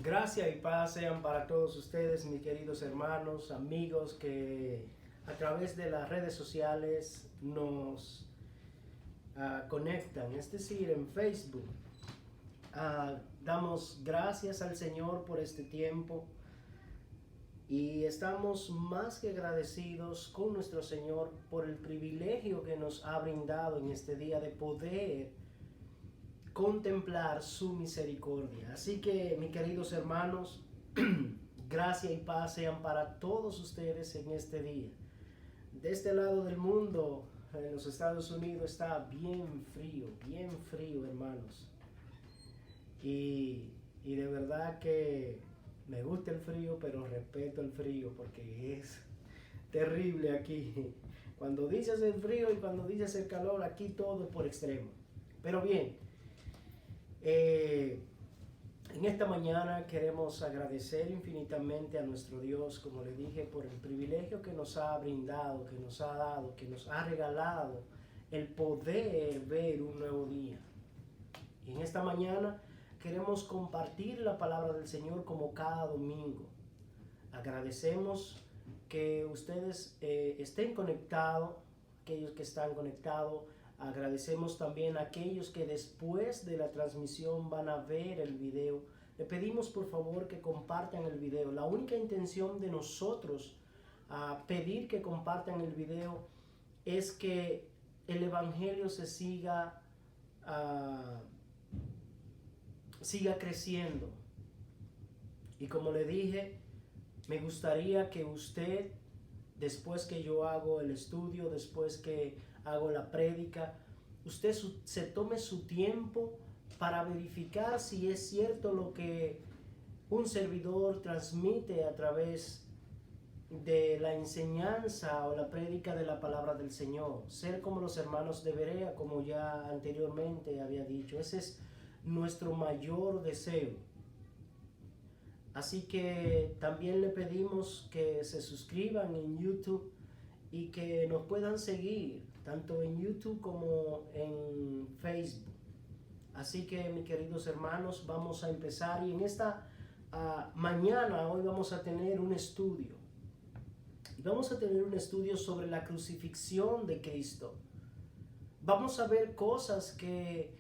Gracia y paz sean para todos ustedes, mis queridos hermanos, amigos que a través de las redes sociales nos conectan, es decir, en Facebook. Damos gracias al Señor por este tiempo y estamos más que agradecidos con nuestro Señor por el privilegio que nos ha brindado en este día de poder contemplar su misericordia. Así que, mis queridos hermanos, gracia y paz sean para todos ustedes en este día. De este lado del mundo, en los Estados Unidos, está bien frío, hermanos. Y de verdad que me gusta el frío, pero respeto el frío porque es terrible aquí. Cuando dices el frío y cuando dices el calor, aquí todo es por extremo. Pero bien, en esta mañana queremos agradecer infinitamente a nuestro Dios, como le dije, por el privilegio que nos ha brindado, que nos ha dado, que nos ha regalado el poder ver un nuevo día. Y en esta mañana queremos compartir la palabra del Señor como cada domingo. Agradecemos que ustedes estén conectados, aquellos que están conectados. Agradecemos también a aquellos que después de la transmisión van a ver el video. Le pedimos por favor que compartan el video. La única intención de nosotros pedir que compartan el video es que el evangelio se siga creciendo. Y como le dije, me gustaría que usted, después que yo hago el estudio, después que hago la prédica, usted se tome su tiempo para verificar si es cierto lo que un servidor transmite a través de la enseñanza o la prédica de la palabra del Señor. Ser como los hermanos de Berea, como ya anteriormente había dicho. Ese es nuestro mayor deseo. Así que también le pedimos que se suscriban en YouTube y que nos puedan seguir tanto en YouTube como en Facebook. Así que, mis queridos hermanos, vamos a empezar, y en esta mañana, hoy vamos a tener un estudio. Y vamos a tener un estudio sobre la crucifixión de Cristo. Vamos a ver cosas que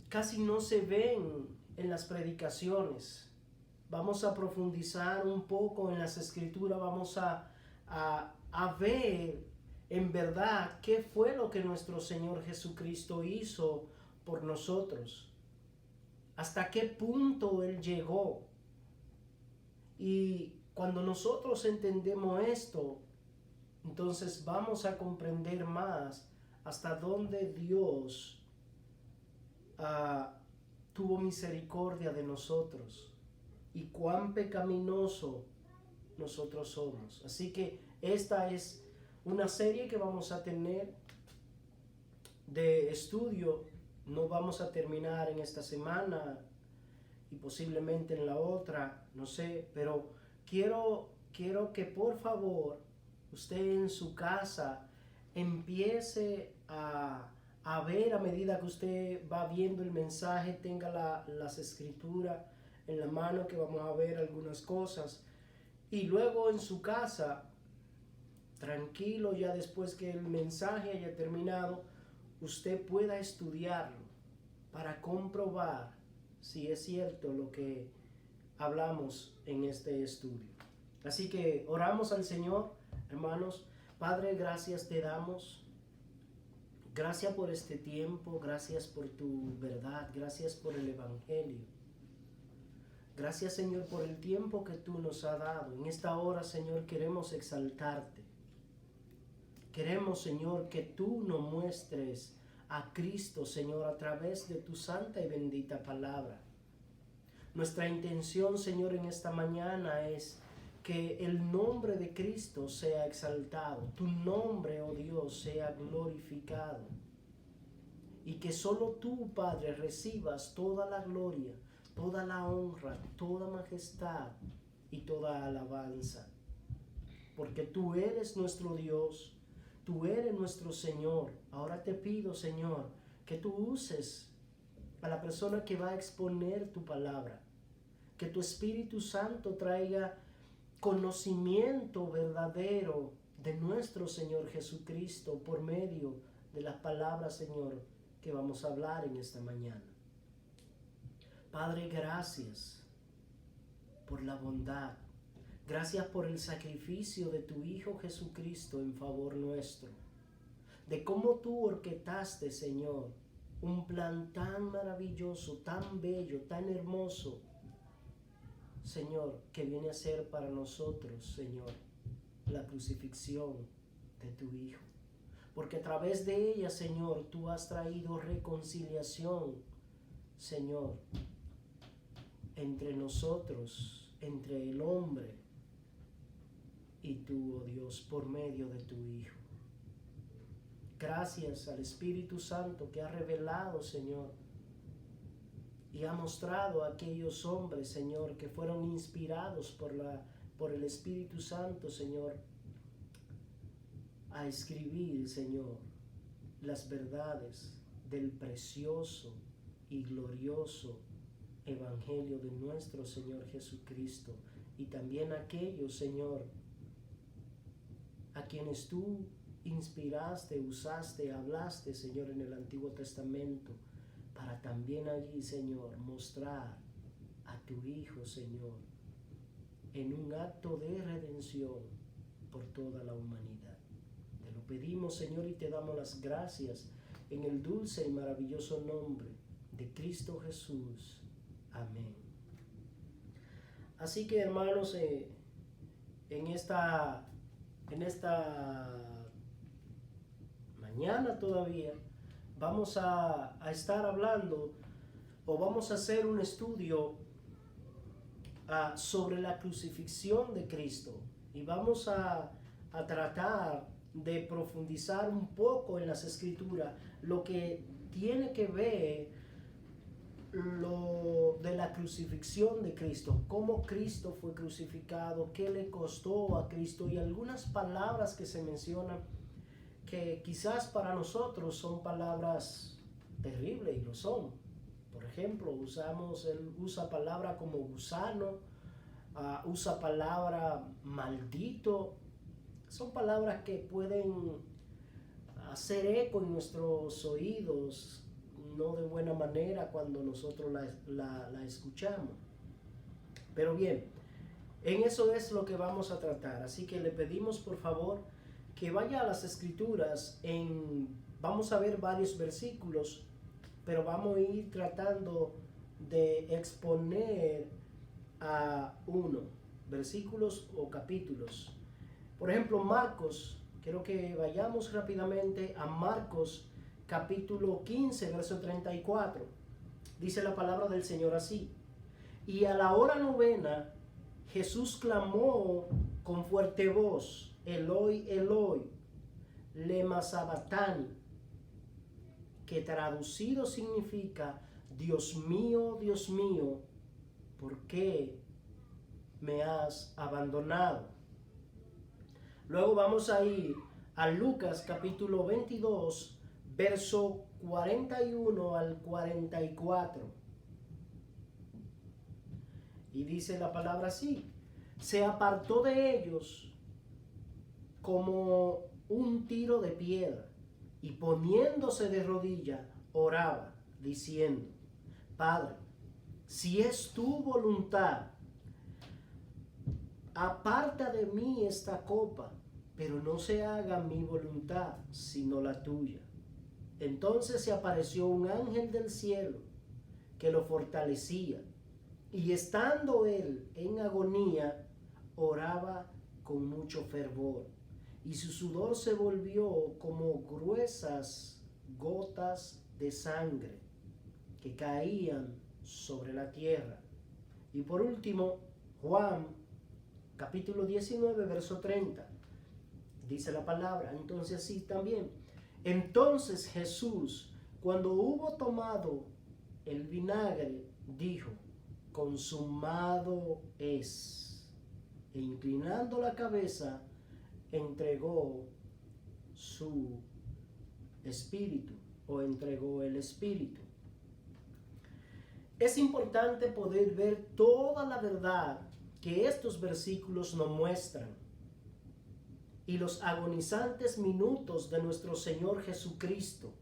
casi no se ven en las predicaciones. Vamos a profundizar un poco en las escrituras. Vamos a ver en verdad qué fue lo que nuestro Señor Jesucristo hizo por nosotros. Hasta qué punto Él llegó. Y cuando nosotros entendemos esto, entonces vamos a comprender más hasta dónde Dios tuvo misericordia de nosotros y cuán pecaminoso nosotros somos. Así que esta es una serie que vamos a tener de estudio. No vamos a terminar en esta semana y posiblemente en la otra, no sé, pero quiero que por favor usted en su casa empiece a ver, a medida que usted va viendo el mensaje, tenga las escrituras en la mano, que vamos a ver algunas cosas, y luego en su casa, tranquilo, ya después que el mensaje haya terminado, usted pueda estudiarlo para comprobar si es cierto lo que hablamos en este estudio. Así que oramos al Señor, hermanos. Padre, gracias te damos. Gracias por este tiempo, gracias por tu verdad, gracias por el Evangelio. Gracias, Señor, por el tiempo que tú nos has dado. En esta hora, Señor, queremos exaltarte. Queremos, Señor, que tú nos muestres a Cristo, Señor, a través de tu santa y bendita palabra. Nuestra intención, Señor, en esta mañana es que el nombre de Cristo sea exaltado, tu nombre, oh Dios, sea glorificado, y que solo tú, Padre, recibas toda la gloria, toda la honra, toda majestad y toda alabanza, porque tú eres nuestro Dios, tú eres nuestro Señor. Ahora te pido, Señor, que tú uses a la persona que va a exponer tu palabra, que tu Espíritu Santo traiga conocimiento verdadero de nuestro Señor Jesucristo por medio de las palabras, Señor, que vamos a hablar en esta mañana. Padre, gracias por la bondad. Gracias por el sacrificio de tu Hijo Jesucristo en favor nuestro. De cómo tú orquestaste, Señor, un plan tan maravilloso, tan bello, tan hermoso, Señor, que viene a ser para nosotros, Señor, la crucifixión de tu Hijo. Porque a través de ella, Señor, tú has traído reconciliación, Señor, entre nosotros, entre el hombre y tú, oh Dios, por medio de tu Hijo. Gracias al Espíritu Santo que ha revelado, Señor, y ha mostrado a aquellos hombres, Señor, que fueron inspirados por el Espíritu Santo, Señor, a escribir, Señor, las verdades del precioso y glorioso Evangelio de nuestro Señor Jesucristo, y también aquellos, Señor, a quienes tú inspiraste, usaste, hablaste, Señor, en el Antiguo Testamento, para también allí, Señor, mostrar a tu Hijo, Señor, en un acto de redención por toda la humanidad. Te lo pedimos, Señor, y te damos las gracias en el dulce y maravilloso nombre de Cristo Jesús. Amén. Así que, hermanos, en esta mañana todavía vamos a estar hablando, o vamos a hacer un estudio sobre la crucifixión de Cristo, y vamos a tratar de profundizar un poco en las Escrituras lo que tiene que ver lo de la crucifixión de Cristo, cómo Cristo fue crucificado, qué le costó a Cristo, y algunas palabras que se mencionan que quizás para nosotros son palabras terribles, y lo son. Por ejemplo, él usa palabras como gusano, usa palabra maldito. Son palabras que pueden hacer eco en nuestros oídos, no de buena manera cuando nosotros la escuchamos. Pero bien, en eso es lo que vamos a tratar. Así que le pedimos, por favor, que vaya a las Escrituras. Vamos a ver varios versículos, pero vamos a ir tratando de exponer a versículos o capítulos. Por ejemplo, Marcos, quiero que vayamos rápidamente a Marcos capítulo 15, verso 34. Dice la palabra del Señor así: y a la hora novena, Jesús clamó con fuerte voz: Eloi, Eloi, lema sabactani, que traducido significa: Dios mío, ¿por qué me has abandonado? Luego vamos a ir a Lucas capítulo 22, verso 41 al 44. Y dice la palabra así: se apartó de ellos como un tiro de piedra, y poniéndose de rodilla oraba, diciendo: Padre, si es tu voluntad, aparta de mí esta copa, pero no se haga mi voluntad, sino la tuya. Entonces se apareció un ángel del cielo que lo fortalecía, y estando él en agonía, oraba con mucho fervor, y su sudor se volvió como gruesas gotas de sangre que caían sobre la tierra. Y por último, Juan capítulo 19, verso 30. Dice la palabra, entonces sí también: entonces Jesús, cuando hubo tomado el vinagre, dijo: consumado es. E inclinando la cabeza, entregó su espíritu, o entregó el espíritu. Es importante poder ver toda la verdad que estos versículos nos muestran, y los agonizantes minutos de nuestro Señor Jesucristo.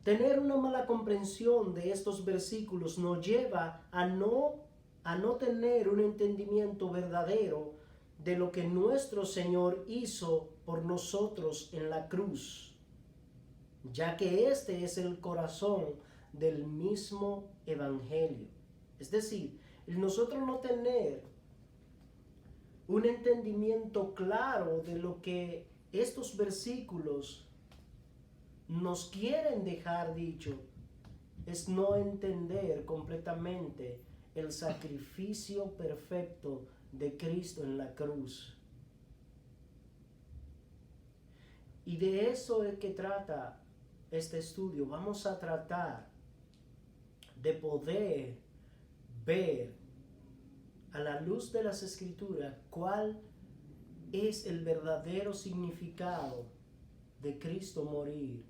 Tener una mala comprensión de estos versículos nos lleva a no tener un entendimiento verdadero de lo que nuestro Señor hizo por nosotros en la cruz, ya que este es el corazón del mismo Evangelio. Es decir, nosotros no tener un entendimiento claro de lo que estos versículos nos quieren dejar dicho, es no entender completamente el sacrificio perfecto de Cristo en la cruz. Y de eso es que trata este estudio. Vamos a tratar de poder ver a la luz de las Escrituras cuál es el verdadero significado de Cristo morir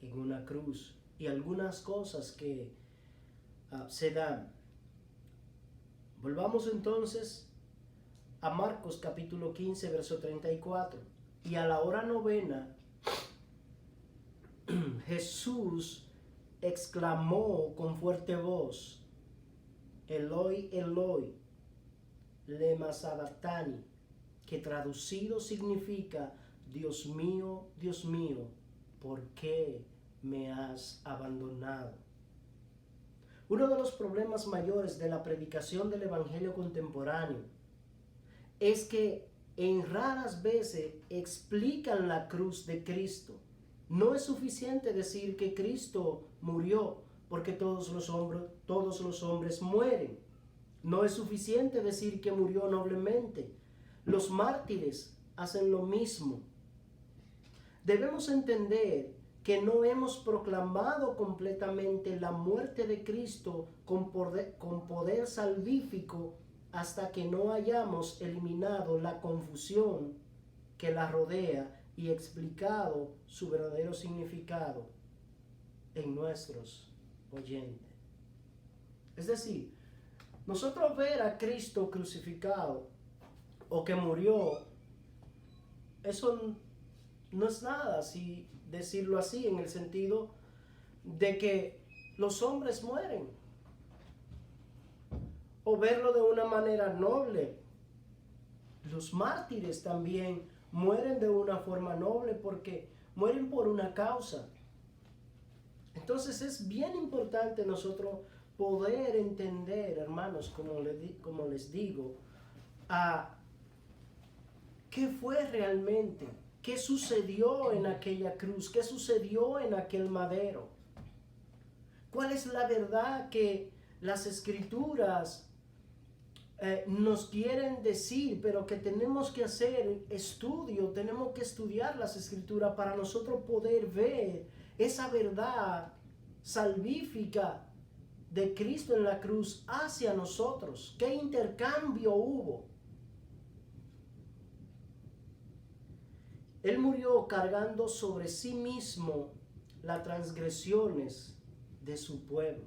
en una cruz. y algunas cosas que se dan. Volvamos entonces a Marcos capítulo 15, verso 34. Y a la hora novena, Jesús exclamó con fuerte voz: Eloi, Eloi, lema sabachthani, que traducido significa: Dios mío, ¿por qué me has abandonado? Uno de los problemas mayores de la predicación del Evangelio contemporáneo es que en raras veces explican la cruz de Cristo. No es suficiente decir que Cristo murió, porque todos los hombres mueren. No es suficiente decir que murió noblemente. Los mártires hacen lo mismo. Debemos entender que no hemos proclamado completamente la muerte de Cristo con poder salvífico hasta que no hayamos eliminado la confusión que la rodea y explicado su verdadero significado en nuestros oyentes. Es decir, nosotros ver a Cristo crucificado o que murió, eso no es nada, si decirlo así, en el sentido de que los hombres mueren, o verlo de una manera noble. Los mártires también mueren de una forma noble porque mueren por una causa. Entonces es bien importante nosotros poder entender, hermanos, como les digo, qué fue realmente, qué sucedió en aquella cruz, qué sucedió en aquel madero. ¿Cuál es la verdad que las Escrituras nos quieren decir, pero que tenemos que hacer estudio, tenemos que estudiar las Escrituras para nosotros poder ver esa verdad salvífica de Cristo en la cruz hacia nosotros? ¿Qué intercambio hubo? Él murió cargando sobre sí mismo las transgresiones de su pueblo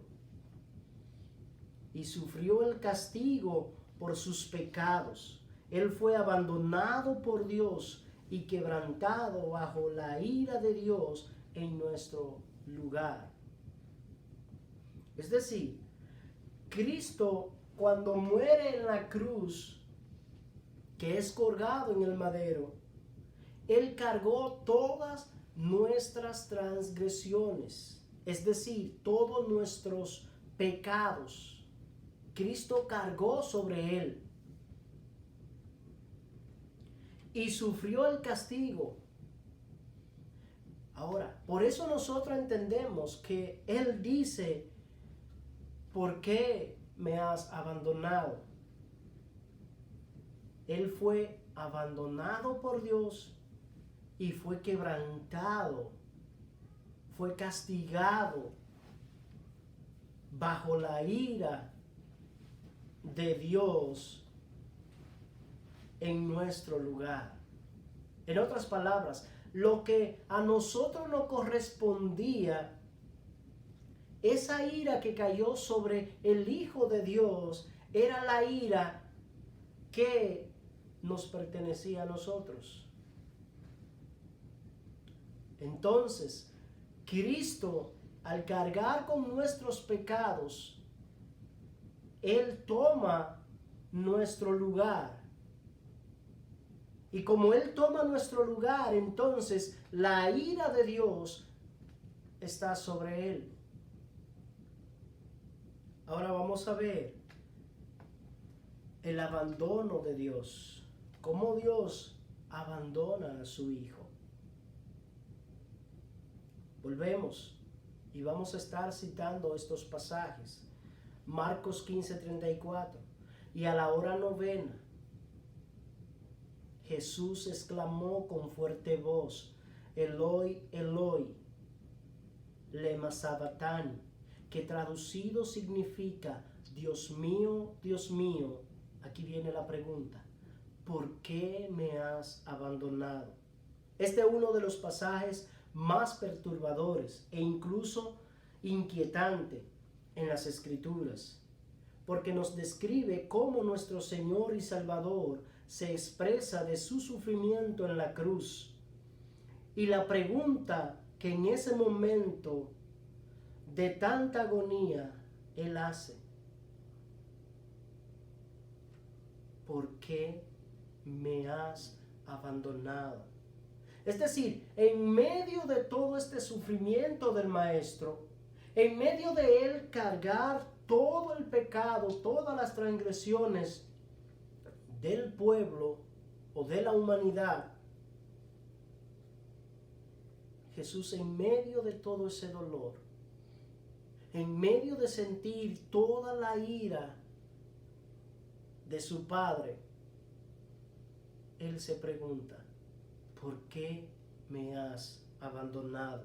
y sufrió el castigo por sus pecados. Él fue abandonado por Dios y quebrantado bajo la ira de Dios en nuestro lugar. Es decir, Cristo, cuando muere en la cruz, que es colgado en el madero, Él cargó todas nuestras transgresiones, es decir, todos nuestros pecados. Cristo cargó sobre Él y sufrió el castigo. Ahora, por eso nosotros entendemos que Él dice: ¿por qué me has abandonado? Él fue abandonado por Dios y fue quebrantado, fue castigado bajo la ira de Dios en nuestro lugar. En otras palabras, lo que a nosotros nos correspondía, esa ira que cayó sobre el Hijo de Dios, era la ira que nos pertenecía a nosotros. Entonces, Cristo, al cargar con nuestros pecados, Él toma nuestro lugar. Y como Él toma nuestro lugar, entonces la ira de Dios está sobre Él. Ahora vamos a ver el abandono de Dios. Cómo Dios abandona a su Hijo. Volvemos y vamos a estar citando estos pasajes. Marcos 15:34. Y a la hora novena, Jesús exclamó con fuerte voz: Eloi, Eloi, lema sabachthani, que traducido significa: Dios mío, aquí viene la pregunta, ¿por qué me has abandonado? Este es uno de los pasajes más perturbadores e incluso inquietante en las Escrituras, porque nos describe cómo nuestro Señor y Salvador se expresa de su sufrimiento en la cruz. Y la pregunta que en ese momento de tanta agonía Él hace: ¿por qué me has abandonado? Es decir, en medio de todo este sufrimiento del Maestro, en medio de Él cargar todo el pecado, todas las transgresiones del pueblo o de la humanidad, Jesús, en medio de todo ese dolor, en medio de sentir toda la ira de su Padre, Él se pregunta: ¿por qué me has abandonado?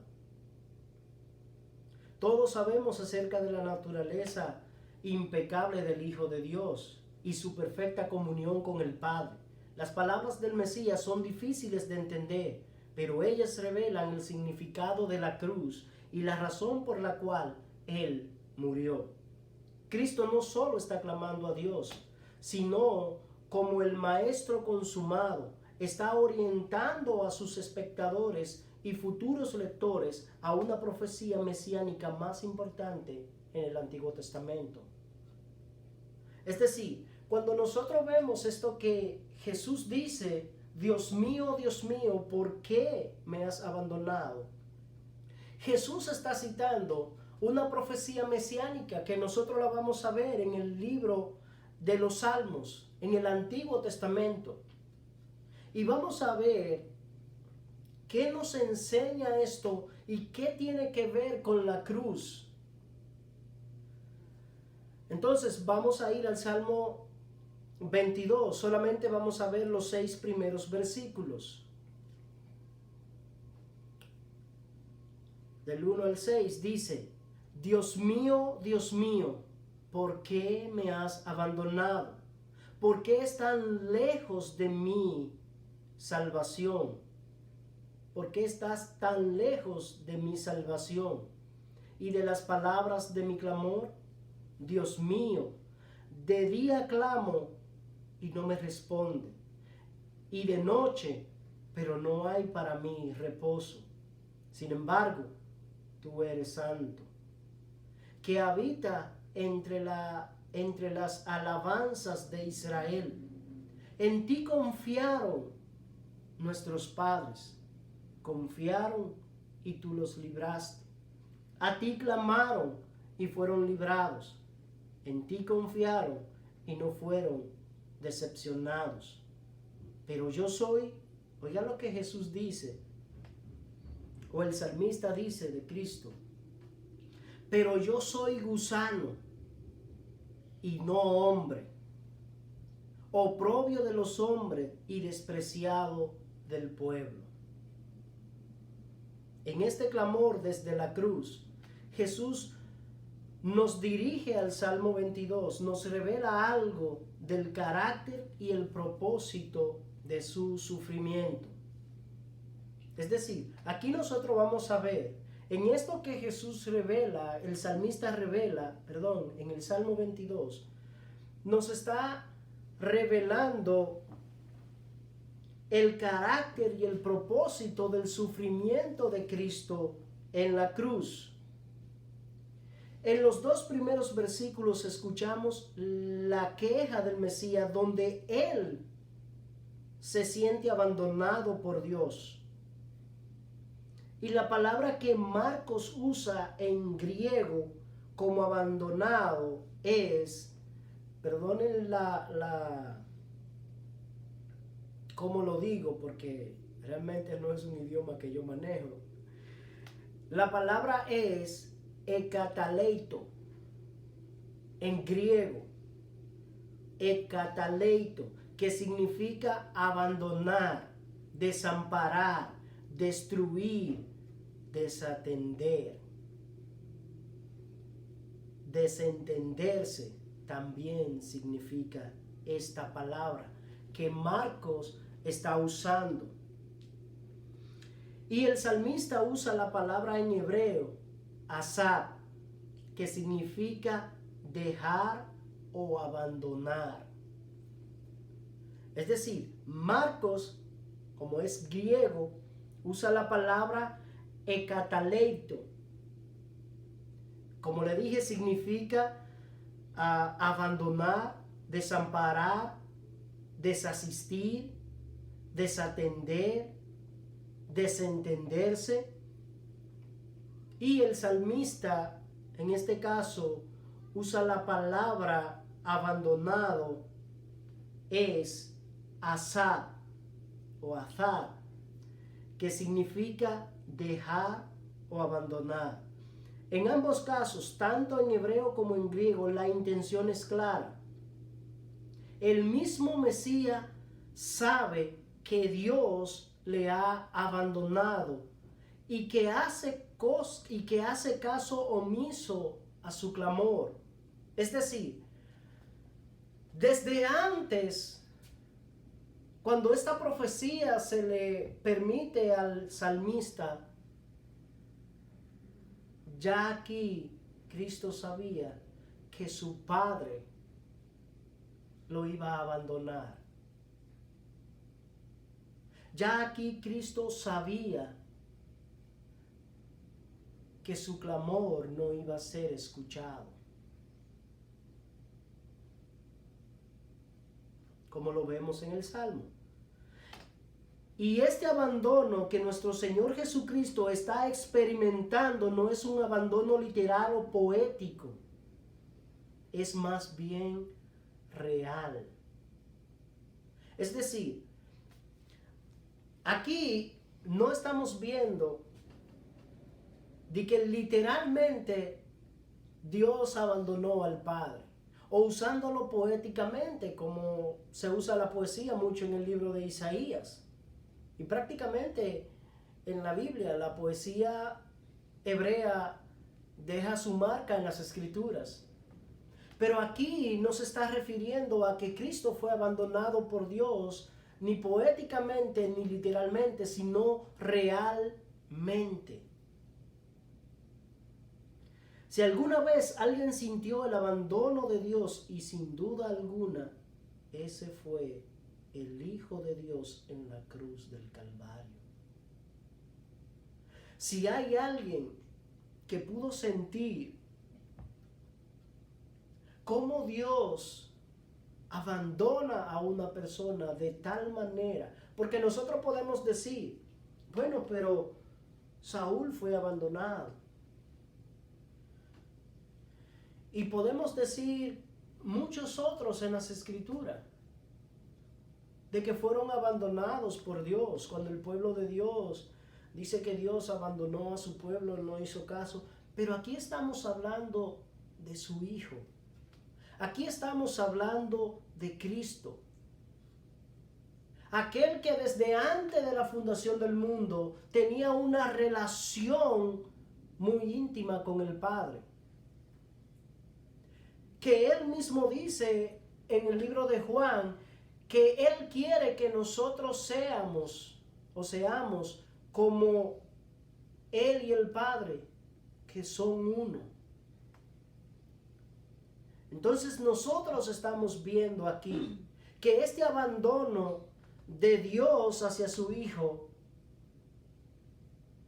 Todos sabemos acerca de la naturaleza impecable del Hijo de Dios y su perfecta comunión con el Padre. Las palabras del Mesías son difíciles de entender, pero ellas revelan el significado de la cruz y la razón por la cual Él murió. Cristo no solo está clamando a Dios, sino como el Maestro consumado, está orientando a sus espectadores y futuros lectores a una profecía mesiánica más importante en el Antiguo Testamento. Es decir, cuando nosotros vemos esto que Jesús dice: Dios mío, ¿por qué me has abandonado?, Jesús está citando una profecía mesiánica que nosotros la vamos a ver en el libro de los Salmos, en el Antiguo Testamento. Y vamos a ver qué nos enseña esto y qué tiene que ver con la cruz. Entonces vamos a ir al Salmo 22, solamente vamos a ver los 6 primeros versículos. Del 1 al 6 dice: Dios mío, ¿por qué me has abandonado? ¿Por qué es tan lejos de mí salvación? ¿Por qué estás tan lejos de mi salvación y de las palabras de mi clamor? Dios mío, de día clamo y no me responde, y de noche, pero no hay para mí reposo. Sin embargo, tú eres santo, que habita entre las alabanzas de Israel. En ti confiaron nuestros padres, confiaron y tú los libraste. A ti clamaron y fueron librados. En ti confiaron y no fueron decepcionados. Pero yo soy, oiga lo que Jesús dice, o el salmista dice de Cristo: pero yo soy gusano y no hombre, oprobio de los hombres y despreciado del pueblo. En este clamor desde la cruz, Jesús nos dirige al Salmo 22, nos revela algo del carácter y el propósito de su sufrimiento. Es decir, aquí nosotros vamos a ver, en esto que Jesús revela, el salmista revela, en el Salmo 22, nos está revelando el carácter y el propósito del sufrimiento de Cristo en la cruz. En los 2 primeros versículos escuchamos la queja del Mesías, donde Él se siente abandonado por Dios. Y la palabra que Marcos usa en griego como abandonado es, perdonen cómo lo digo, porque realmente no es un idioma que yo manejo. La palabra es ekataleito en griego, ekataleito, que significa abandonar, desamparar, destruir, desatender. Desentenderse también significa esta palabra que Marcos está usando. Y el salmista usa la palabra en hebreo, asab, que significa dejar o abandonar. Es decir, Marcos, como es griego, usa la palabra ekataleito. Como le dije, significa abandonar, desamparar, desasistir, desatender, desentenderse. Y el salmista, en este caso, usa la palabra abandonado, es asad o azar, que significa dejar o abandonar. En ambos casos, tanto en hebreo como en griego, la intención es clara. El mismo Mesías sabe que Dios le ha abandonado y que hace caso omiso a su clamor. Es decir, desde antes, cuando esta profecía se le permite al salmista, ya aquí Cristo sabía que su Padre lo iba a abandonar. Ya aquí Cristo sabía que su clamor no iba a ser escuchado. Como lo vemos en el Salmo. Y este abandono que nuestro Señor Jesucristo está experimentando no es un abandono literal o poético, es más bien real. Es decir, aquí no estamos viendo de que literalmente Dios abandonó al Padre, o usándolo poéticamente, como se usa la poesía mucho en el libro de Isaías. Y prácticamente en la Biblia la poesía hebrea deja su marca en las Escrituras. Pero aquí no se está refiriendo a que Cristo fue abandonado por Dios, ni poéticamente ni literalmente, sino realmente. Si alguna vez alguien sintió el abandono de Dios, y sin duda alguna, ese fue el Hijo de Dios en la cruz del Calvario. Si hay alguien que pudo sentir cómo Dios abandona a una persona de tal manera, porque nosotros podemos decir, bueno, pero Saúl fue abandonado. Y podemos decir muchos otros en las Escrituras, de que fueron abandonados por Dios, cuando el pueblo de Dios dice que Dios abandonó a su pueblo, no hizo caso. Pero aquí estamos hablando de su Hijo. Aquí estamos hablando de Cristo. Aquel que desde antes de la fundación del mundo tenía una relación muy íntima con el Padre. Que Él mismo dice en el libro de Juan, que Él quiere que nosotros seamos como Él y el Padre, que son uno. Entonces nosotros estamos viendo aquí que este abandono de Dios hacia su Hijo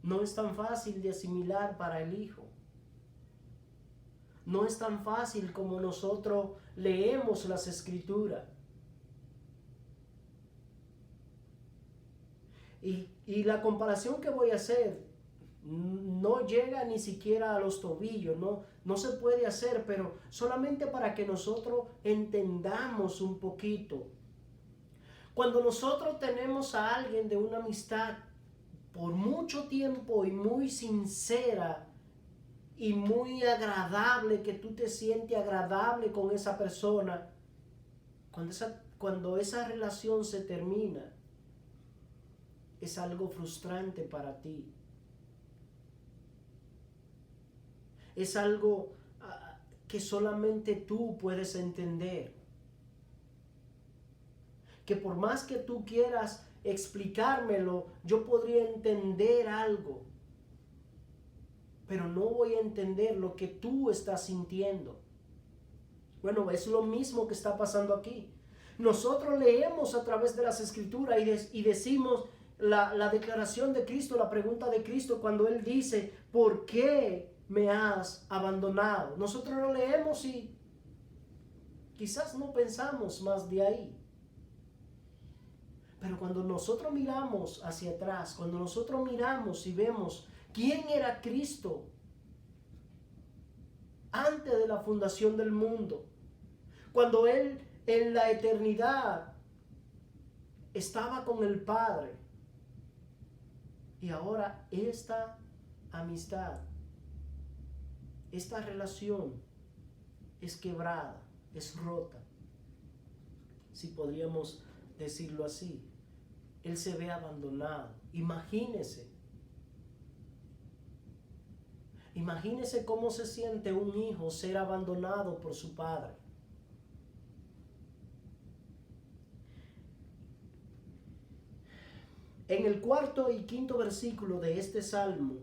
no es tan fácil de asimilar para el Hijo. No es tan fácil como nosotros leemos las Escrituras. Y la comparación que voy a hacer no llega ni siquiera a los tobillos, no se puede hacer, pero solamente para que nosotros entendamos un poquito. Cuando nosotros tenemos a alguien de una amistad por mucho tiempo y muy sincera y muy agradable, que tú te sientes agradable con esa persona, cuando esa relación se termina, es algo frustrante para ti. Es algo que solamente tú puedes entender. Que por más que tú quieras explicármelo, yo podría entender algo. pero no voy a entender lo que tú estás sintiendo. Bueno, es lo mismo que está pasando aquí. Nosotros leemos a través de las Escrituras y decimos la declaración de Cristo, la pregunta de Cristo cuando Él dice, ¿por qué me has abandonado? Nosotros lo leemos y quizás no pensamos más de ahí. Pero cuando nosotros miramos hacia atrás, cuando nosotros miramos y vemos quién era Cristo antes de la fundación del mundo, cuando Él en la eternidad estaba con el Padre, y ahora esta amistad, esta relación es quebrada, es rota, si podríamos decirlo así. Él se ve abandonado. Imagínese cómo se siente un hijo ser abandonado por su padre. En el 4 y 5 versículo de este salmo,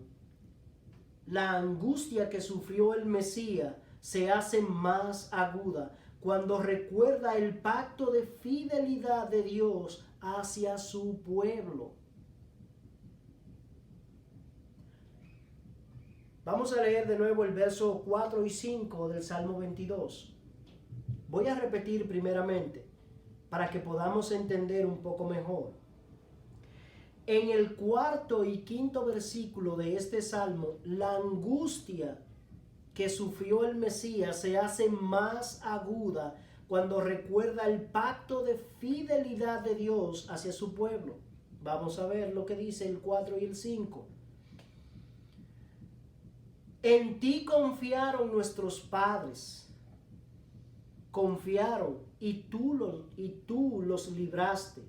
la angustia que sufrió el Mesías se hace más aguda cuando recuerda el pacto de fidelidad de Dios hacia su pueblo. Vamos a leer de nuevo el verso 4 y 5 del Salmo 22. Voy a repetir primeramente para que podamos entender un poco mejor. En el 4 y 5 versículo de este salmo, la angustia que sufrió el Mesías se hace más aguda cuando recuerda el pacto de fidelidad de Dios hacia su pueblo. Vamos a ver lo que dice el 4 y el 5. En ti confiaron nuestros padres, confiaron y tú los libraste.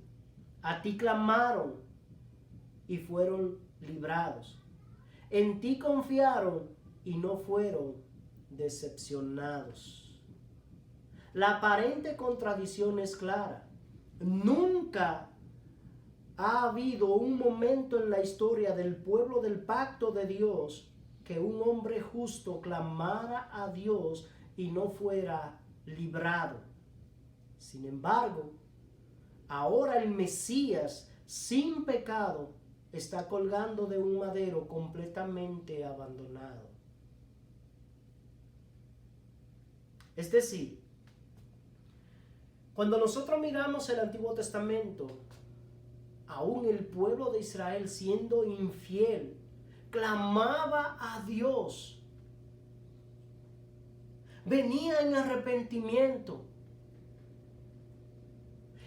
A ti clamaron y fueron librados. En ti confiaron y no fueron decepcionados. La aparente contradicción es clara. Nunca ha habido un momento en la historia del pueblo del pacto de Dios que un hombre justo clamara a Dios y no fuera librado. Sin embargo, ahora el Mesías sin pecado está colgando de un madero completamente abandonado. Es decir, cuando nosotros miramos el Antiguo Testamento, aún el pueblo de Israel siendo infiel, clamaba a Dios, venía en arrepentimiento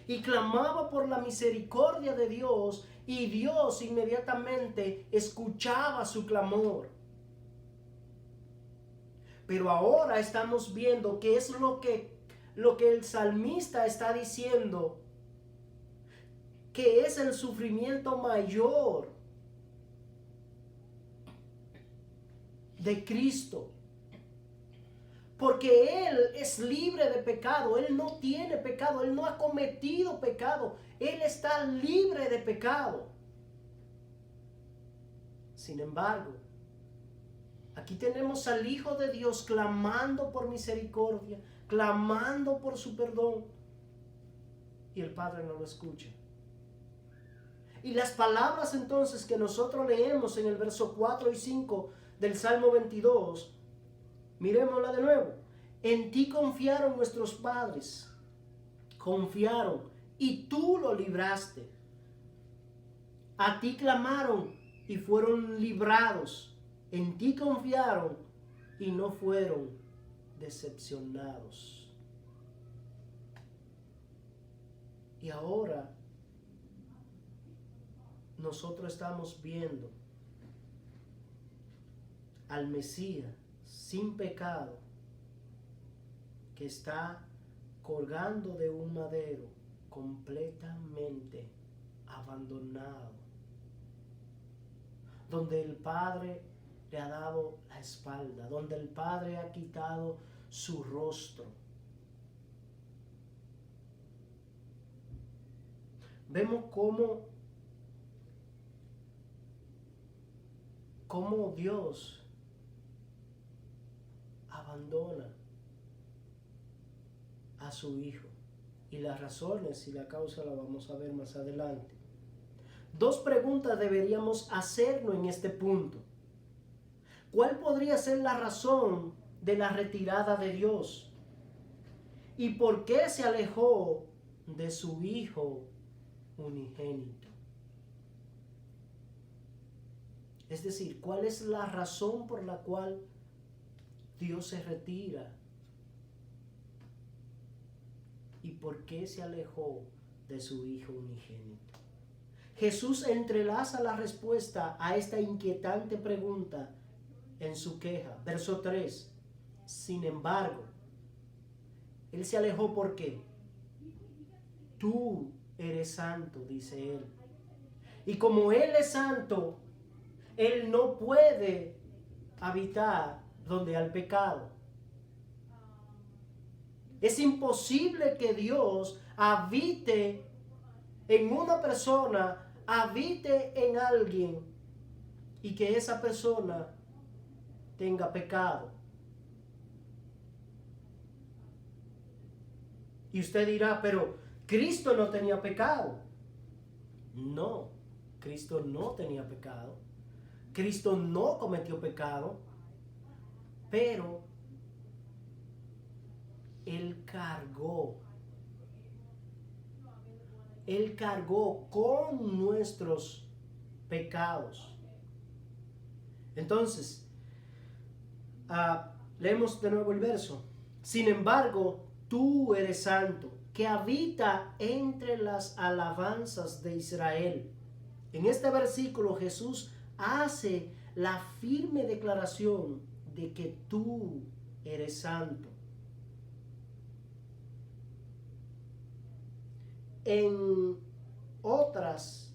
y clamaba por la misericordia de Dios, y Dios inmediatamente escuchaba su clamor. Pero ahora estamos viendo qué es lo que el salmista está diciendo, que es el sufrimiento mayor de Cristo. Porque Él es libre de pecado, Él no tiene pecado, Él no ha cometido pecado, Él está libre de pecado. Sin embargo, aquí tenemos al Hijo de Dios clamando por misericordia, clamando por su perdón, y el Padre no lo escucha. Y las palabras entonces que nosotros leemos en el verso 4 y 5 del Salmo 22, miremosla de nuevo. En ti confiaron nuestros padres, confiaron y tú lo libraste. A ti clamaron y fueron librados. En ti confiaron y no fueron decepcionados. Y ahora nosotros estamos viendo al Mesías sin pecado, que está colgando de un madero completamente abandonado, donde el Padre le ha dado la espalda, donde el Padre ha quitado su rostro. Vemos cómo Dios abandona a su hijo. Y las razones y la causa la vamos a ver más adelante. Dos preguntas deberíamos hacernos en este punto. ¿Cuál podría ser la razón de la retirada de Dios? ¿Y por qué se alejó de su Hijo unigénito? Es decir, ¿cuál es la razón por la cual Dios se retira? ¿Y por qué se alejó de su Hijo unigénito? Jesús entrelaza la respuesta a esta inquietante pregunta en su queja. Verso 3. Sin embargo, Él se alejó ¿por qué? Tú eres santo, dice Él. Y como Él es santo, Él no puede habitar donde hay pecado. Es imposible que Dios habite en una persona, habite en alguien y que esa persona tenga pecado. Y usted dirá, pero Cristo no tenía pecado. No, Cristo no tenía pecado. Cristo no cometió pecado, pero Él cargó con nuestros pecados. Entonces, leemos de nuevo el verso. Sin embargo, tú eres santo, que habita entre las alabanzas de Israel. En este versículo Jesús hace la firme declaración de que tú eres santo. En otras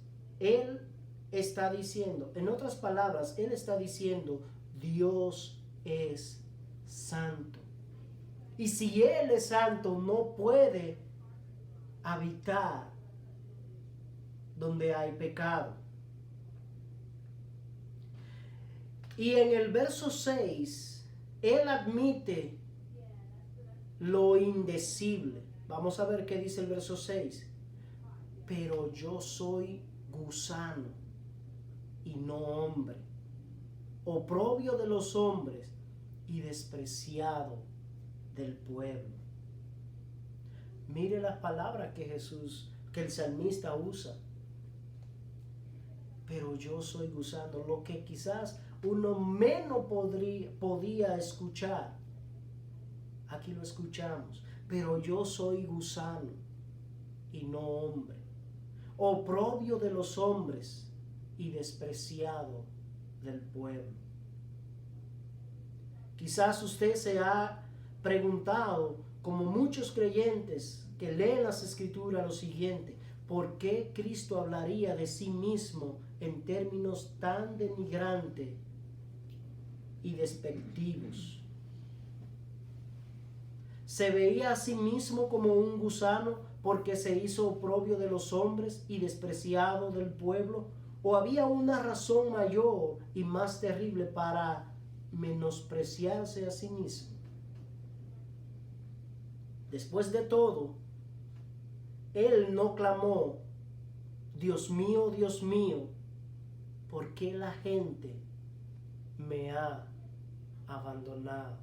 palabras, Él está diciendo, Dios es santo. Y si Él es santo, no puede habitar donde hay pecado. Y en el verso 6, Él admite lo indecible. Vamos a ver qué dice el verso 6. Pero yo soy gusano y no hombre, oprobio de los hombres y despreciado del pueblo. Mire las palabras que el salmista usa. Pero yo soy gusano, lo que quizás uno menos podía escuchar. Aquí lo escuchamos. Pero yo soy gusano y no hombre, oprobio de los hombres y despreciado del pueblo. Quizás usted se ha preguntado, como muchos creyentes que leen las Escrituras, lo siguiente: ¿por qué Cristo hablaría de sí mismo en términos tan denigrantes y despectivos? ¿Se veía a sí mismo como un gusano porque se hizo oprobio de los hombres y despreciado del pueblo? ¿O había una razón mayor y más terrible para menospreciarse a sí mismo? Después de todo, Él no clamó, Dios mío, ¿por qué la gente me ha abandonado?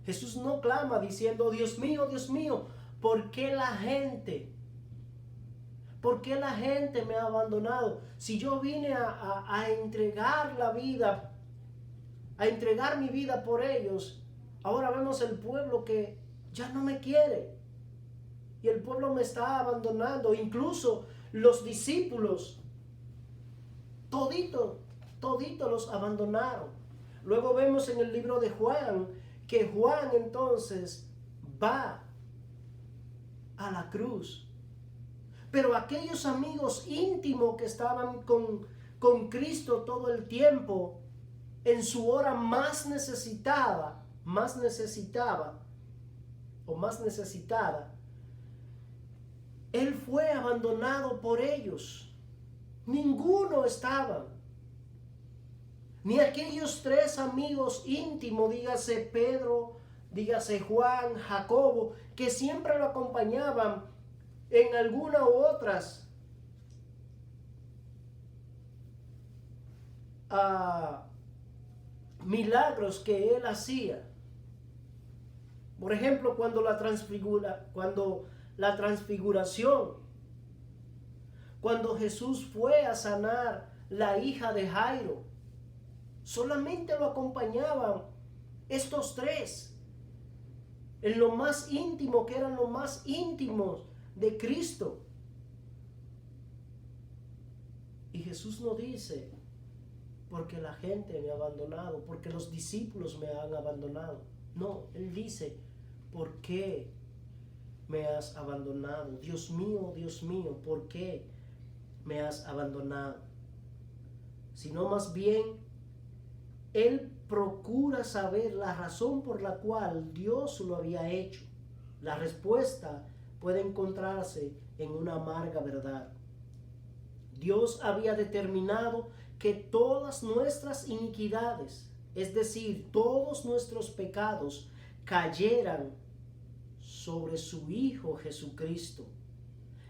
Jesús no clama diciendo, Dios mío, ¿por qué la gente me ha abandonado? Si yo vine a entregar la vida, a entregar mi vida por ellos, ahora vemos el pueblo que ya no me quiere. Y el pueblo me está abandonando. Incluso los discípulos, todito los abandonaron. Luego vemos en el libro de Juan, que Juan entonces va a la cruz. Pero aquellos amigos íntimos que estaban con Cristo todo el tiempo, en su hora más necesitada, Él fue abandonado por ellos. Ninguno estaba. ni aquellos tres amigos íntimos, dígase Pedro, dígase Juan, Jacobo, que siempre lo acompañaban en alguna u otras milagros que él hacía. Por ejemplo, cuando la transfiguración, cuando Jesús fue a sanar la hija de Jairo, solamente lo acompañaban estos tres, en lo más íntimo, que eran los más íntimos de Cristo. Y Jesús no dice, porque la gente me ha abandonado, porque los discípulos me han abandonado. No, Él dice, ¿por qué me has abandonado? Dios mío, ¿por qué me has abandonado? Sino más bien, Él procura saber la razón por la cual Dios lo había hecho. La respuesta puede encontrarse en una amarga verdad. Dios había determinado que todas nuestras iniquidades, es decir, todos nuestros pecados, cayeran sobre su Hijo Jesucristo.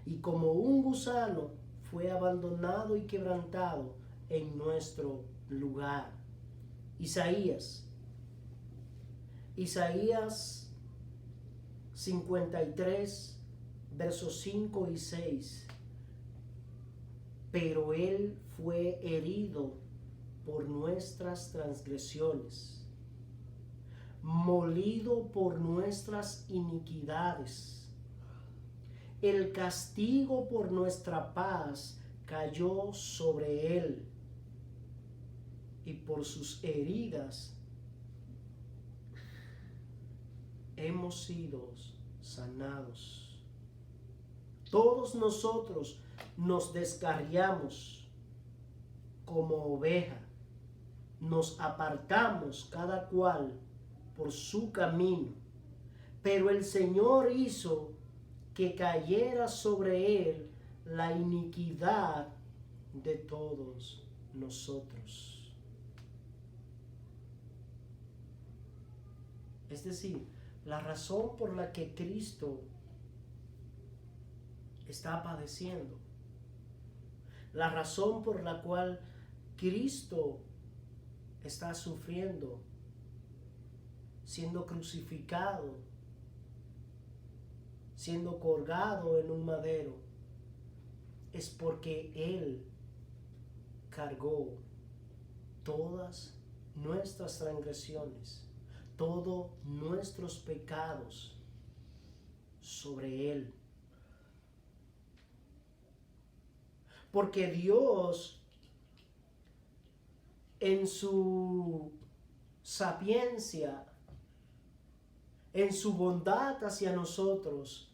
Y como un gusano fue abandonado y quebrantado en nuestro lugar. Isaías 53, versos 5 y 6. Pero Él fue herido por nuestras transgresiones, molido por nuestras iniquidades. El castigo por nuestra paz cayó sobre Él, y por sus heridas hemos sido sanados. Todos nosotros nos descarriamos como oveja, nos apartamos cada cual por su camino, pero el Señor hizo que cayera sobre Él la iniquidad de todos nosotros. Es decir, la razón por la que Cristo está padeciendo, la razón por la cual Cristo está sufriendo, siendo crucificado, siendo colgado en un madero, es porque Él cargó todas nuestras transgresiones, todos nuestros pecados sobre Él. Porque Dios, en su sapiencia, en su bondad hacia nosotros,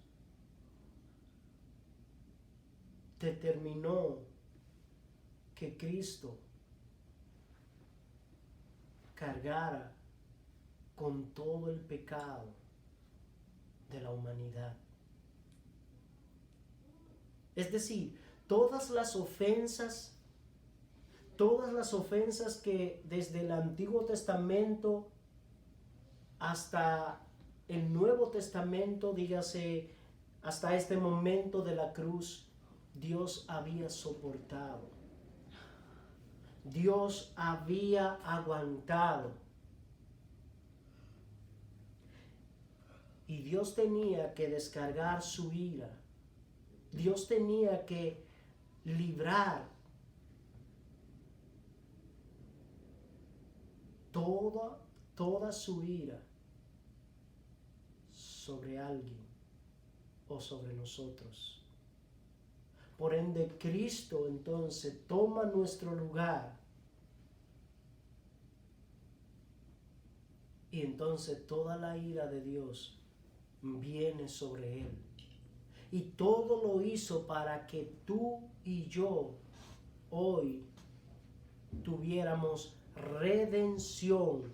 determinó que Cristo cargara con todo el pecado de la humanidad. Es decir, todas las ofensas que desde el Antiguo Testamento hasta el Nuevo Testamento, dígase, hasta este momento de la cruz, Dios había soportado. Dios había aguantado. Y Dios tenía que descargar su ira. Dios tenía que librar toda su ira sobre alguien o sobre nosotros. Por ende, Cristo entonces toma nuestro lugar y entonces toda la ira de Dios viene sobre Él. Y todo lo hizo para que tú y yo hoy tuviéramos redención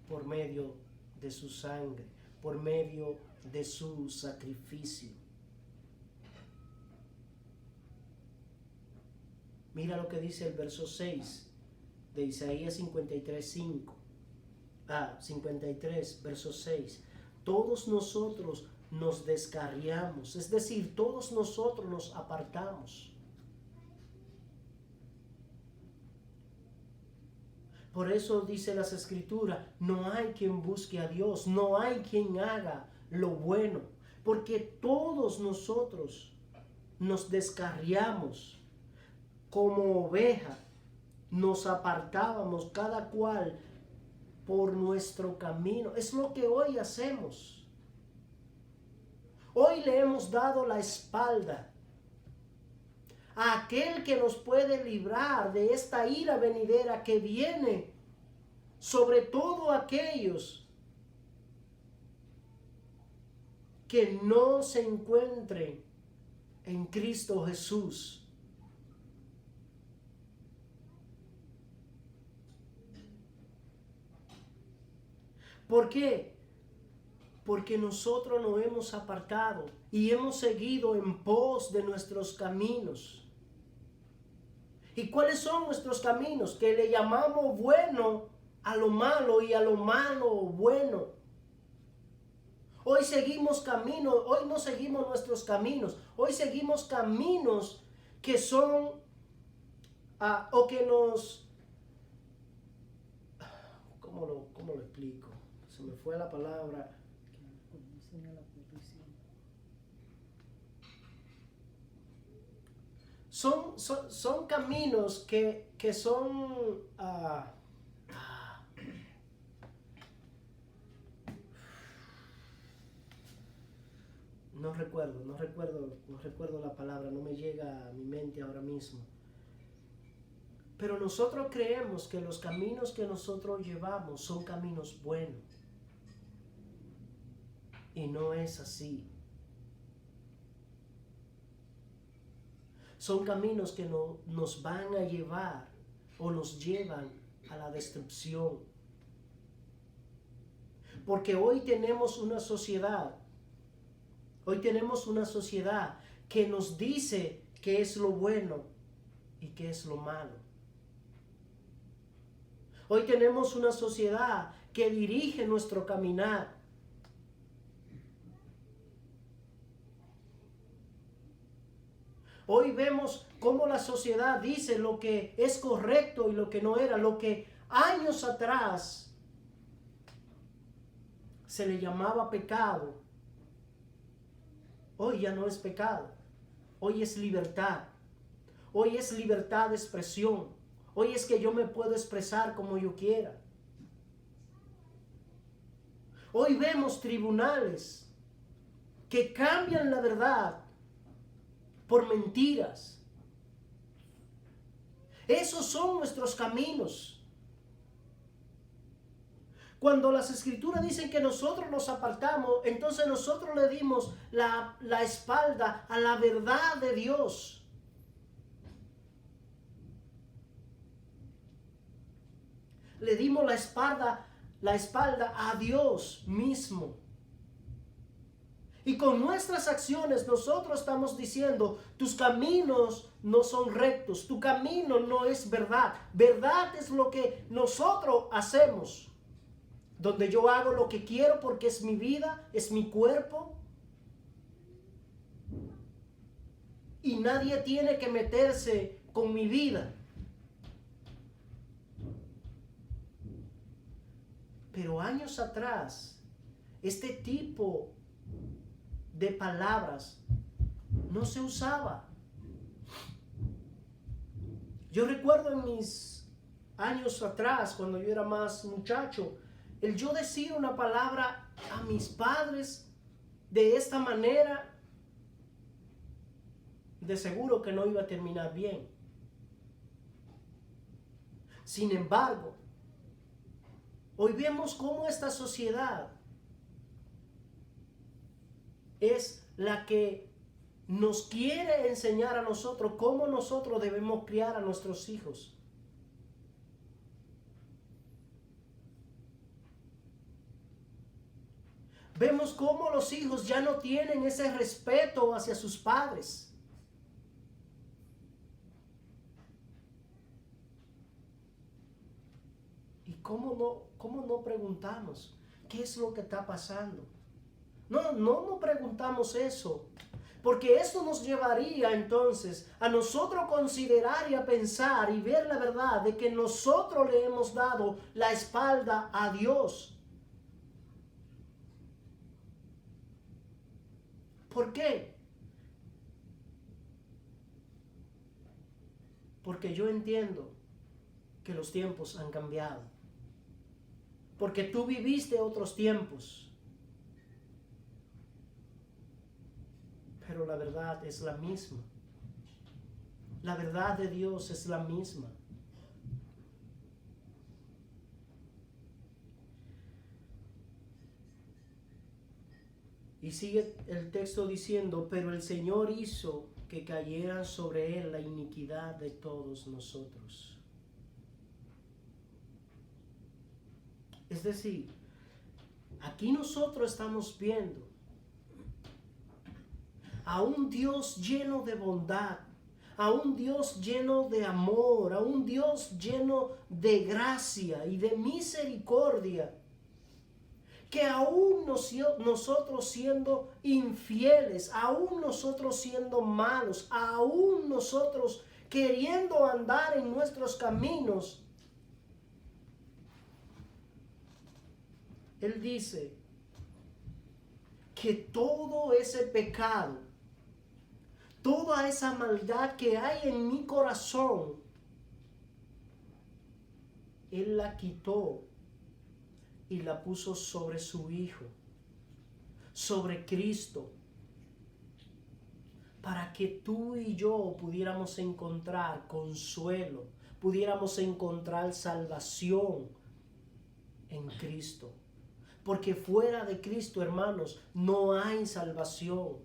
por medio de su sangre, por medio de su sacrificio. Mira lo que dice el verso 6 de Isaías 53, verso 6. Todos nosotros nos descarriamos, es decir, todos nosotros nos apartamos. Por eso dice las Escrituras, no hay quien busque a Dios, no hay quien haga lo bueno, porque todos nosotros nos descarriamos como oveja, nos apartábamos cada cual por nuestro camino. Es lo que hoy hacemos. Hoy le hemos dado la espalda a aquel que nos puede librar de esta ira venidera que viene sobre todo aquellos que no se encuentren en Cristo Jesús. ¿Por qué? Porque nosotros nos hemos apartado y hemos seguido en pos de nuestros caminos. ¿Y cuáles son nuestros caminos? Que le llamamos bueno a lo malo y a lo malo bueno. Hoy seguimos caminos, hoy no seguimos nuestros caminos, hoy seguimos caminos que son o que nos... ¿Cómo lo explico? Se me fue la palabra. Son caminos que son... No recuerdo la palabra, no me llega a mi mente ahora mismo. Pero nosotros creemos que los caminos que nosotros llevamos son caminos buenos. Y no es así. Son caminos que nos van a llevar o nos llevan a la destrucción. Porque hoy tenemos una sociedad que nos dice qué es lo bueno y qué es lo malo. Hoy tenemos una sociedad que dirige nuestro caminar. Hoy vemos cómo la sociedad dice lo que es correcto y lo que no era, lo que años atrás se le llamaba pecado. Hoy ya no es pecado, hoy es libertad, hoy es libertad de expresión, hoy es que yo me puedo expresar como yo quiera. Hoy vemos tribunales que cambian la verdad por mentiras. Esos son nuestros caminos. Cuando las Escrituras dicen que nosotros nos apartamos, entonces nosotros le dimos la espalda a la verdad de Dios. Le dimos la espalda a Dios mismo. Y con nuestras acciones nosotros estamos diciendo, tus caminos no son rectos, tu camino no es verdad. Verdad es lo que nosotros hacemos. Donde yo hago lo que quiero porque es mi vida, es mi cuerpo. Y nadie tiene que meterse con mi vida. Pero años atrás, este tipo de palabras no se usaba. Yo recuerdo en mis años atrás, cuando yo era más muchacho, el yo decir una palabra a mis padres de esta manera, de seguro que no iba a terminar bien. Sin embargo, hoy vemos cómo esta sociedad es la que nos quiere enseñar a nosotros cómo nosotros debemos criar a nuestros hijos. Vemos cómo los hijos ya no tienen ese respeto hacia sus padres. cómo no preguntamos qué es lo que está pasando? No preguntamos eso. Porque eso nos llevaría entonces a nosotros considerar y a pensar y ver la verdad de que nosotros le hemos dado la espalda a Dios. ¿Por qué? Porque yo entiendo que los tiempos han cambiado. Porque tú viviste otros tiempos. Pero la verdad es la misma. La verdad de Dios es la misma. Y sigue el texto diciendo, pero el Señor hizo que cayera sobre él la iniquidad de todos nosotros. Es decir, aquí nosotros estamos viendo a un Dios lleno de bondad, a un Dios lleno de amor, a un Dios lleno de gracia y de misericordia, que aún nosotros siendo infieles, aún nosotros siendo malos, aún nosotros queriendo andar en nuestros caminos, Él dice que todo ese pecado, toda esa maldad que hay en mi corazón, Él la quitó y la puso sobre su Hijo, sobre Cristo, para que tú y yo pudiéramos encontrar consuelo, pudiéramos encontrar salvación en Cristo. Porque fuera de Cristo, hermanos, no hay salvación.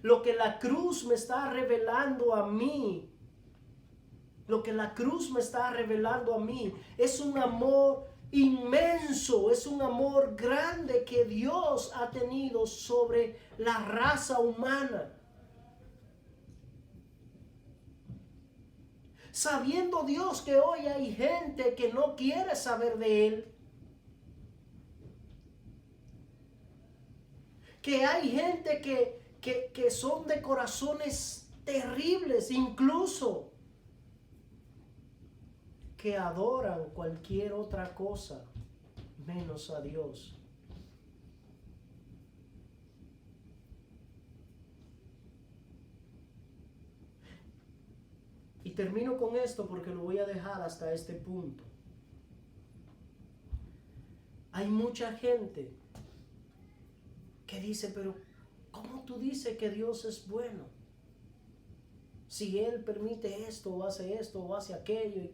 Lo que la cruz me está revelando a mí, es un amor inmenso, es un amor grande que Dios ha tenido sobre la raza humana. Sabiendo Dios que hoy hay gente que no quiere saber de Él, que hay gente que son de corazones terribles, incluso que adoran cualquier otra cosa menos a Dios. Y termino con esto porque lo voy a dejar hasta este punto. Hay mucha gente que dice, pero ¿cómo tú dices que Dios es bueno? Si Él permite esto, o hace aquello,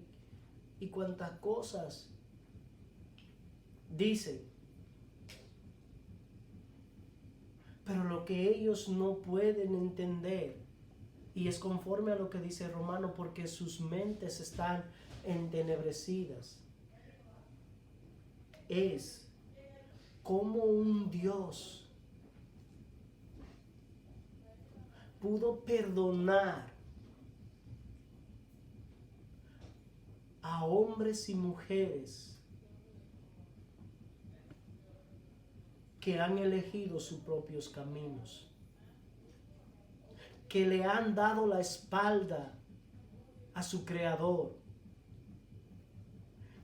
y cuantas cosas dicen. Pero lo que ellos no pueden entender, y es conforme a lo que dice Romano, porque sus mentes están entenebrecidas, es como un Dios pudo perdonar a hombres y mujeres que han elegido sus propios caminos, que le han dado la espalda a su Creador,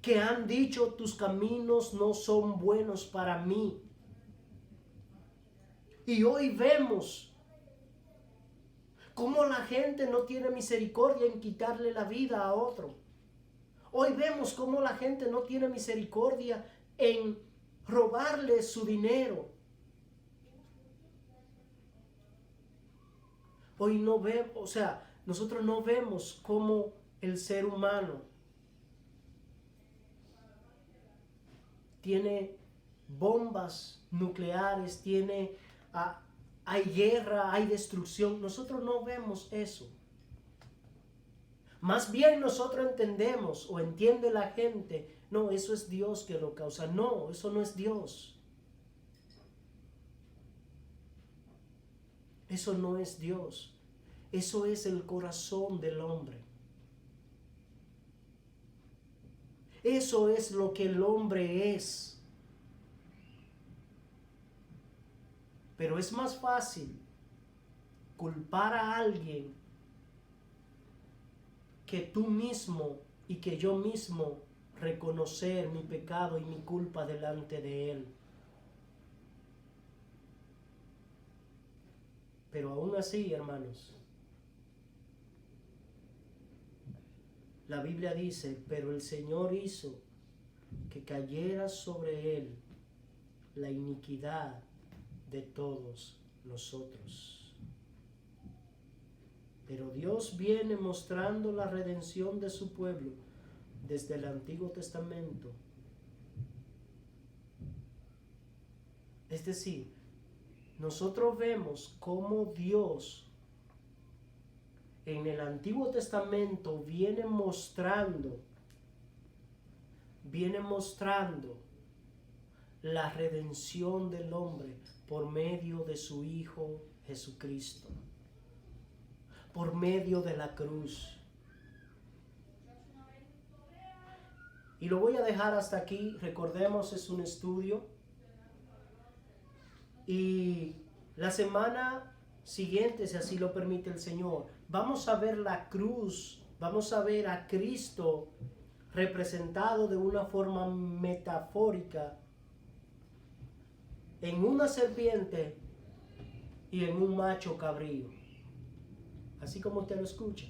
que han dicho tus caminos no son buenos para mí. Y hoy vemos cómo la gente no tiene misericordia en quitarle la vida a otro. Hoy vemos cómo la gente no tiene misericordia en robarle su dinero. Hoy no vemos, nosotros no vemos cómo el ser humano tiene bombas nucleares, hay guerra, hay destrucción. Nosotros no vemos eso. Más bien nosotros entendemos o entiende la gente, no, eso es Dios que lo causa. No, eso no es Dios. Eso no es Dios. Eso es el corazón del hombre. Eso es lo que el hombre es. Pero es más fácil culpar a alguien que tú mismo y que yo mismo reconocer mi pecado y mi culpa delante de Él. Pero aún así, hermanos, la Biblia dice, pero el Señor hizo que cayera sobre Él la iniquidad de todos nosotros. Pero Dios viene mostrando la redención de su pueblo desde el Antiguo Testamento. Es decir, nosotros vemos cómo Dios en el Antiguo Testamento viene mostrando la redención del hombre por medio de su Hijo Jesucristo, por medio de la cruz. Y lo voy a dejar hasta aquí. Recordemos, es un estudio. Y la semana siguiente, si así lo permite el Señor, vamos a ver la cruz, vamos a ver a Cristo representado de una forma metafórica en una serpiente y en un macho cabrío. Así como usted lo escucha.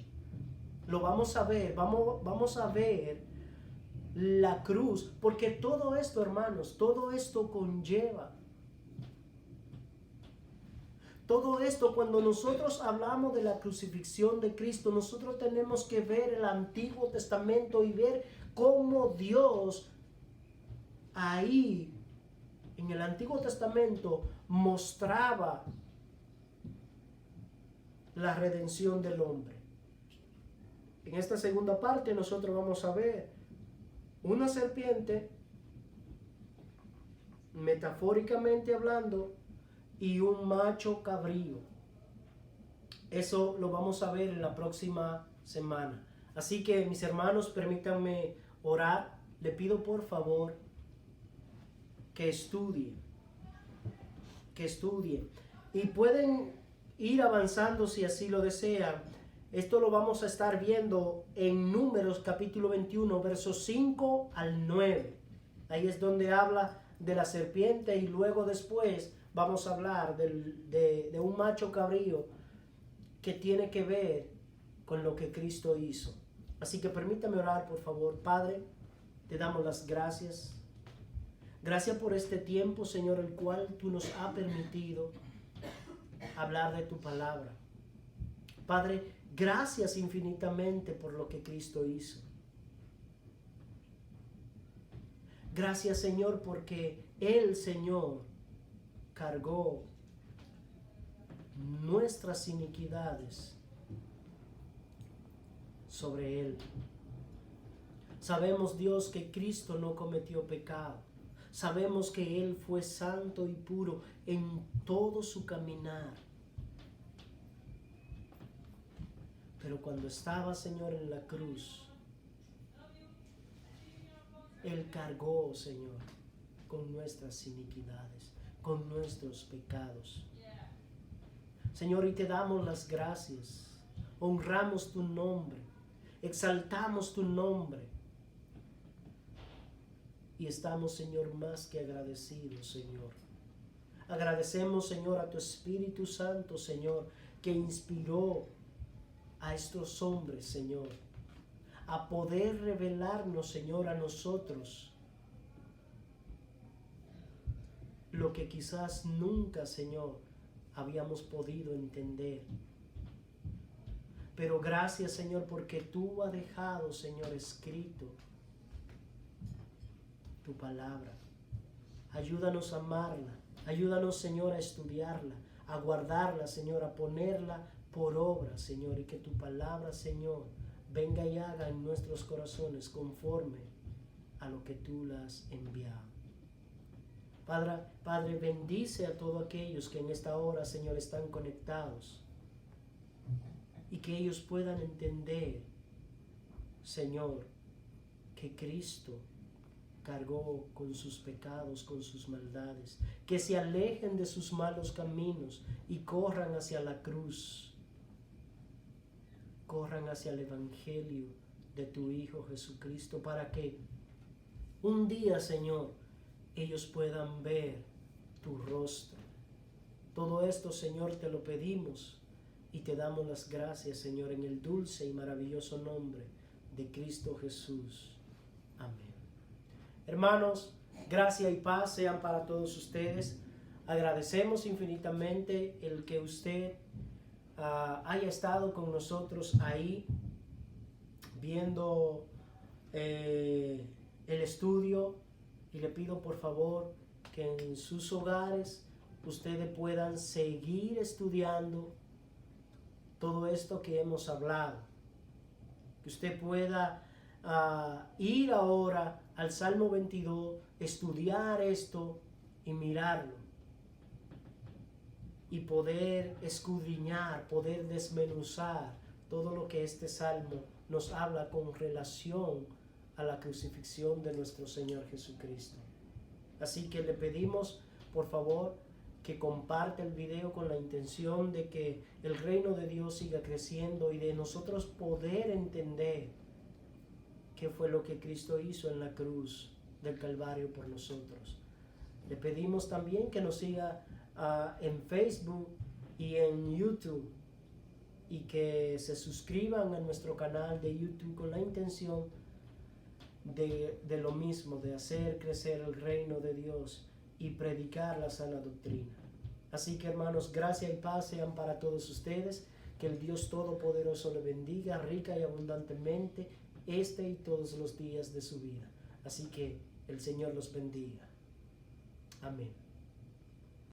Lo vamos a ver, vamos a ver la cruz, porque todo esto, hermanos, todo esto conlleva. Todo esto, cuando nosotros hablamos de la crucifixión de Cristo, nosotros tenemos que ver el Antiguo Testamento y ver cómo Dios ahí, en el Antiguo Testamento, mostraba la redención del hombre. En esta segunda parte nosotros vamos a ver una serpiente, metafóricamente hablando, y un macho cabrío. Eso lo vamos a ver en la próxima semana. Así que, mis hermanos, permítanme orar. Le pido por favor que estudien. Y pueden ir avanzando si así lo desean. Esto lo vamos a estar viendo en Números capítulo 21, versos 5 al 9. Ahí es donde habla de la serpiente y luego después vamos a hablar de un macho cabrío que tiene que ver con lo que Cristo hizo. Así que permítame orar, por favor. Padre, te damos las gracias. Gracias por este tiempo, Señor, el cual tú nos has permitido hablar de tu palabra. Padre, gracias infinitamente por lo que Cristo hizo. Gracias, Señor, porque Él, Señor, cargó nuestras iniquidades sobre Él. Sabemos, Dios, que Cristo no cometió pecado. Sabemos que Él fue santo y puro en todo su caminar. Pero cuando estaba, Señor, en la cruz, Él cargó, Señor, con nuestras iniquidades, con nuestros pecados. Señor, y te damos las gracias. Honramos tu nombre. Exaltamos tu nombre. Y estamos, Señor, más que agradecidos, Señor. Agradecemos, Señor, a tu Espíritu Santo, Señor, que inspiró a estos hombres, Señor, a poder revelarnos, Señor, a nosotros lo que quizás nunca, Señor, habíamos podido entender. Pero gracias, Señor, porque tú has dejado, Señor, escrito tu palabra. Ayúdanos a amarla. Ayúdanos, Señor, a estudiarla, a guardarla, Señor, a ponerla por obra, Señor, y que tu palabra, Señor, venga y haga en nuestros corazones conforme a lo que tú la has enviado. Padre, bendice a todos aquellos que en esta hora, Señor, están conectados y que ellos puedan entender, Señor, que Cristo cargó con sus pecados, con sus maldades, que se alejen de sus malos caminos y corran hacia la cruz, corran hacia el Evangelio de tu Hijo Jesucristo, para que un día, Señor, ellos puedan ver tu rostro. Todo esto, Señor, te lo pedimos y te damos las gracias, Señor, en el dulce y maravilloso nombre de Cristo Jesús. Amén. Hermanos, gracia y paz sean para todos ustedes. Agradecemos infinitamente el que usted haya estado con nosotros ahí viendo el estudio, y le pido por favor que en sus hogares ustedes puedan seguir estudiando todo esto que hemos hablado, que usted pueda ir ahora al Salmo 22, estudiar esto y mirarlo, y poder escudriñar, poder desmenuzar todo lo que este salmo nos habla con relación a la crucifixión de nuestro Señor Jesucristo. Así que le pedimos, por favor, que comparte el video con la intención de que el reino de Dios siga creciendo y de nosotros poder entender qué fue lo que Cristo hizo en la cruz del Calvario por nosotros. Le pedimos también que nos siga en Facebook y en YouTube, y que se suscriban a nuestro canal de YouTube con la intención de lo mismo, de hacer crecer el reino de Dios y predicar la sana doctrina. Así que, hermanos, gracia y paz sean para todos ustedes. Que el Dios Todopoderoso le bendiga rica y abundantemente este y todos los días de su vida. Así que el Señor los bendiga. Amén.